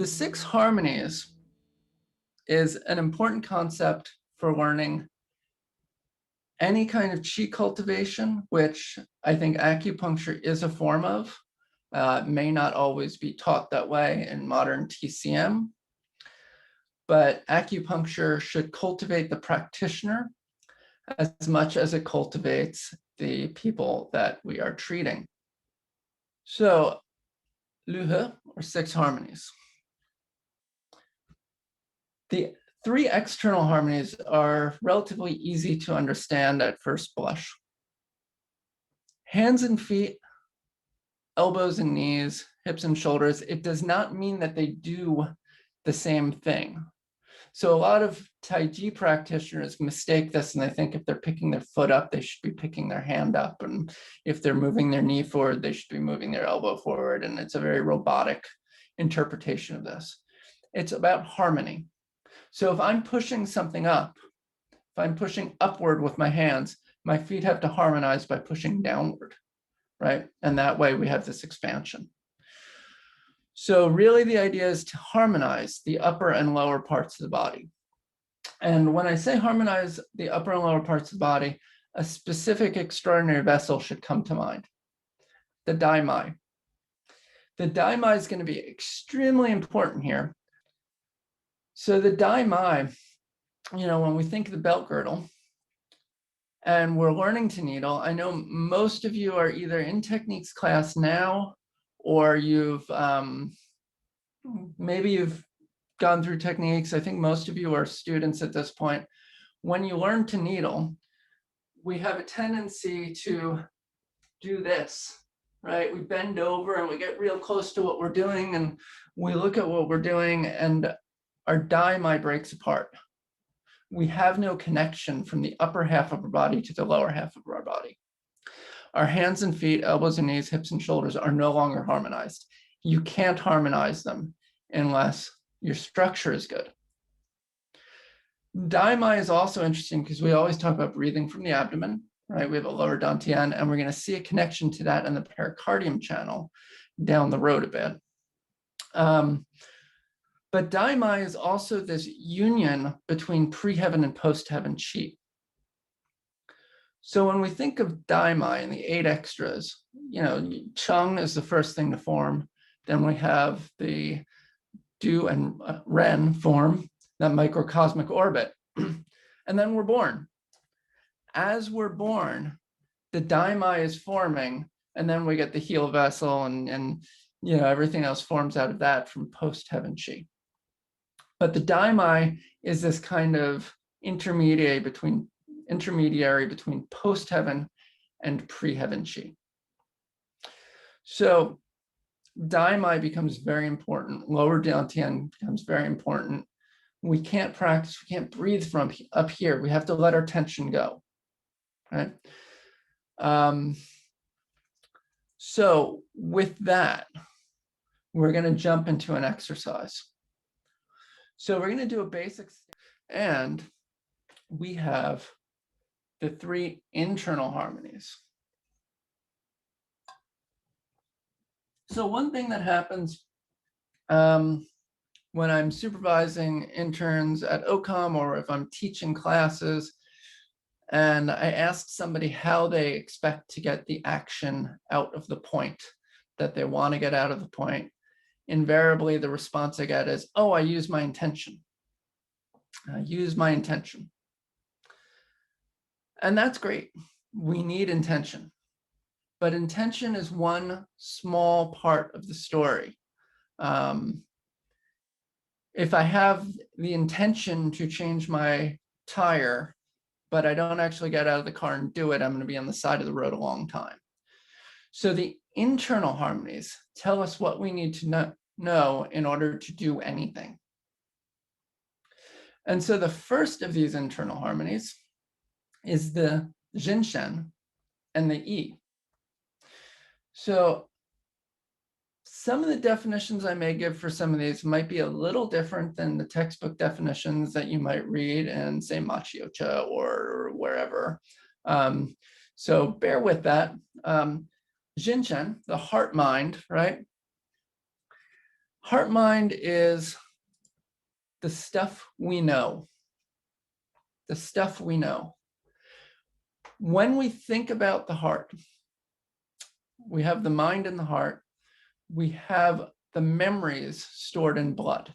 The 6 harmonies is an important concept for learning any kind of qi cultivation, which I think acupuncture is a form of. May not always be taught that way in modern TCM, but acupuncture should cultivate the practitioner as much as it cultivates the people that we are treating. So, Liu He, or 6 harmonies. The 3 external harmonies are relatively easy to understand at first blush. Hands and feet, elbows and knees, hips and shoulders, it does not mean that they do the same thing. So a lot of Tai Chi practitioners mistake this and they think if they're picking their foot up, they should be picking their hand up. And if they're moving their knee forward, they should be moving their elbow forward. And it's a very robotic interpretation of this. It's about harmony. So if I'm pushing something up, if I'm pushing upward with my hands, my feet have to harmonize by pushing downward, right? And that way we have this expansion. So really the idea is to harmonize the upper and lower parts of the body. And when I say harmonize the upper and lower parts of the body, a specific extraordinary vessel should come to mind, the daimai. The daimai is going to be extremely important here. So the daimai, when we think of the belt girdle and we're learning to needle, I know most of you are either in techniques class now or maybe you've gone through techniques. I think most of you are students at this point. When you learn to needle, we have a tendency to do this, right? We bend over and we get real close to what we're doing and we look at what we're doing and our daimai breaks apart. We have no connection from the upper half of our body to the lower half of our body. Our hands and feet, elbows and knees, hips and shoulders are no longer harmonized. You can't harmonize them unless your structure is good. Daimai is also interesting because we always talk about breathing from the abdomen, right? We have a lower dantian, and we're going to see a connection to that in the pericardium channel down the road a bit. But daimai is also this union between pre-heaven and post-heaven qi. So when we think of daimai and the 8 extras, Chung is the first thing to form. Then we have the Du and Ren form, that microcosmic orbit. And then we're born. As we're born, the daimai is forming, and then we get the heel vessel and everything else forms out of that from post-heaven qi. But the daimai is this kind of intermediary between post-heaven and pre-heaven qi. So daimai becomes very important. Lower dantian becomes very important. We can't practice, we can't breathe from up here. We have to let our tension go, right? So with that, we're going to jump into an exercise. So we're going to do a basic, and we have the 3 internal harmonies. So one thing that happens when I'm supervising interns at OCOM or if I'm teaching classes, and I ask somebody how they expect to get the action out of the point that they want to get out of the point, invariably the response I get is, oh, I use my intention. I use my intention. And that's great. We need intention. But intention is one small part of the story. If I have the intention to change my tire, but I don't actually get out of the car and do it, I'm going to be on the side of the road a long time. So the internal harmonies tell us what we need to know in order to do anything. And so the first of these internal harmonies is the Jinshen and the Yi. So some of the definitions I may give for some of these might be a little different than the textbook definitions that you might read in, say, Machiocha or wherever. So bear with that. Jinshen, the heart mind, right? Heart mind is the stuff we know. The stuff we know. When we think about the heart, we have the mind and the heart. We have the memories stored in blood,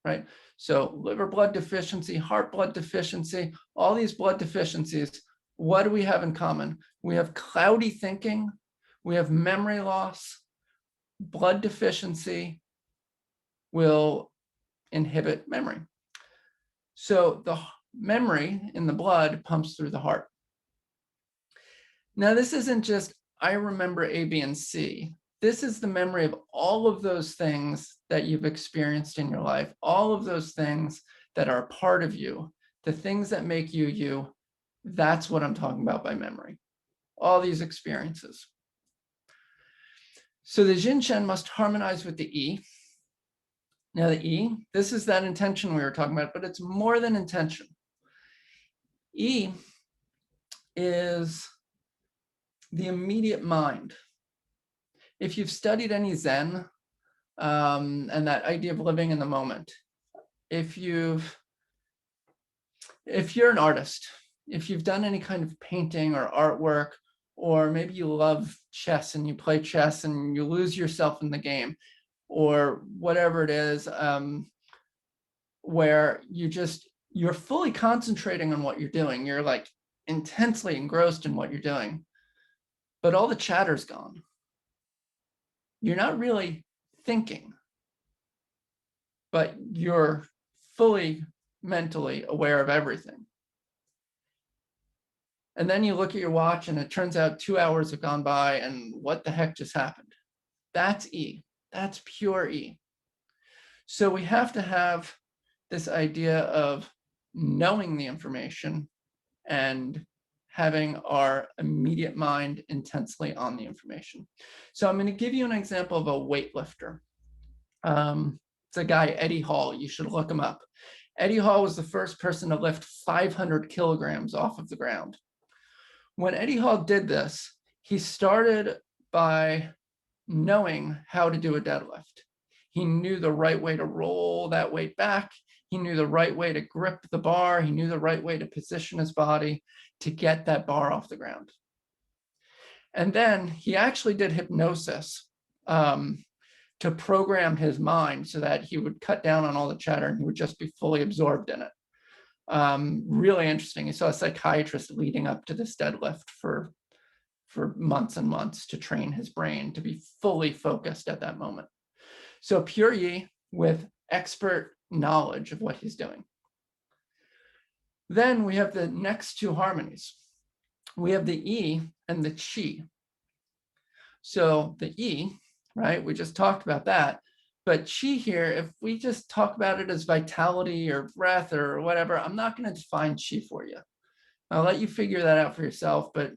right? So liver blood deficiency, heart blood deficiency, all these blood deficiencies, what do we have in common? We have cloudy thinking, we have memory loss, blood deficiency will inhibit memory. So the memory in the blood pumps through the heart. Now, this isn't just, I remember A, B, and C. This is the memory of all of those things that you've experienced in your life, all of those things that are a part of you, the things that make you you. That's what I'm talking about by memory, all these experiences. So the Jin Chen must harmonize with the E. Now the E, this is that intention we were talking about, but it's more than intention. E is the immediate mind. If you've studied any Zen and that idea of living in the moment, if you're an artist, if you've done any kind of painting or artwork, or maybe you love chess and you play chess and you lose yourself in the game, or whatever it is, where you're fully concentrating on what you're doing. You're like intensely engrossed in what you're doing, but all the chatter's gone. You're not really thinking, but you're fully mentally aware of everything. And then you look at your watch and it turns out 2 hours have gone by and what the heck just happened? That's E. That's pure E. So we have to have this idea of knowing the information and having our immediate mind intensely on the information. So I'm going to give you an example of a weightlifter. It's a guy, Eddie Hall. You should look him up. Eddie Hall was the first person to lift 500 kilograms off of the ground. When Eddie Hall did this, he started by knowing how to do a deadlift. He knew the right way to roll that weight back. He knew the right way to grip the bar. He knew the right way to position his body to get that bar off the ground. And then he actually did hypnosis to program his mind so that he would cut down on all the chatter and he would just be fully absorbed in it. Really interesting. He saw a psychiatrist leading up to this deadlift for months and months to train his brain to be fully focused at that moment. So pure Yi with expert knowledge of what he's doing. Then we have the next two harmonies. We have the E and the Qi. So the E, right, we just talked about that. But Qi here, if we just talk about it as vitality or breath or whatever, I'm not going to define Qi for you. I'll let you figure that out for yourself. But,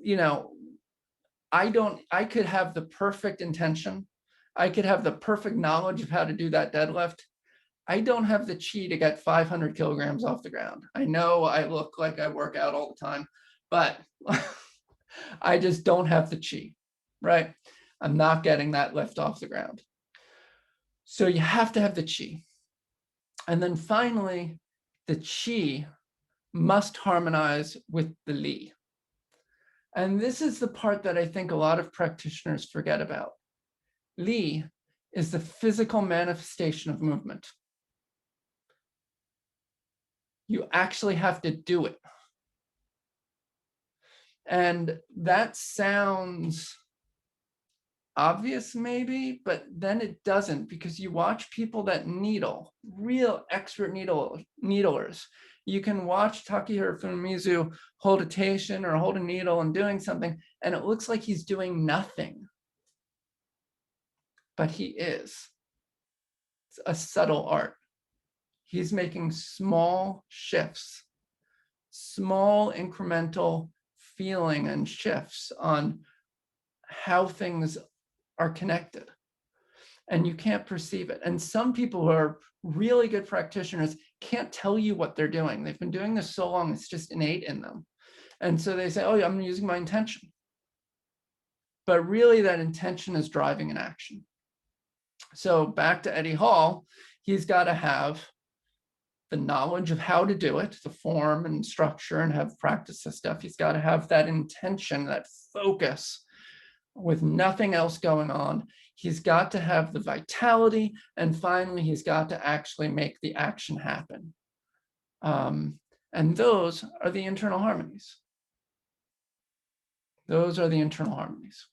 you know, I could have the perfect intention. I could have the perfect knowledge of how to do that deadlift. I don't have the Qi to get 500 kilograms off the ground. I know I look like I work out all the time, but I just don't have the Qi, right? I'm not getting that lift off the ground. So you have to have the Qi. And then finally, the Qi must harmonize with the Li. And this is the part that I think a lot of practitioners forget about. Li is the physical manifestation of movement. You actually have to do it. And that sounds obvious maybe, but then it doesn't, because you watch people that needle, real expert needlers. You can watch Takahiro Fumimizu hold a teishin or hold a needle and doing something, and it looks like he's doing nothing. But he is. It's a subtle art. He's making small shifts, small incremental feeling and shifts on how things are connected. And you can't perceive it. And some people who are really good practitioners can't tell you what they're doing. They've been doing this so long, it's just innate in them. And so they say, oh, yeah, I'm using my intention. But really that intention is driving an action. So back to Eddie Hall, he's got to have the knowledge of how to do it, the form and structure, and have practiced this stuff. He's got to have that intention, that focus with nothing else going on. He's got to have the vitality. And finally, he's got to actually make the action happen. And those are the internal harmonies. Those are the internal harmonies.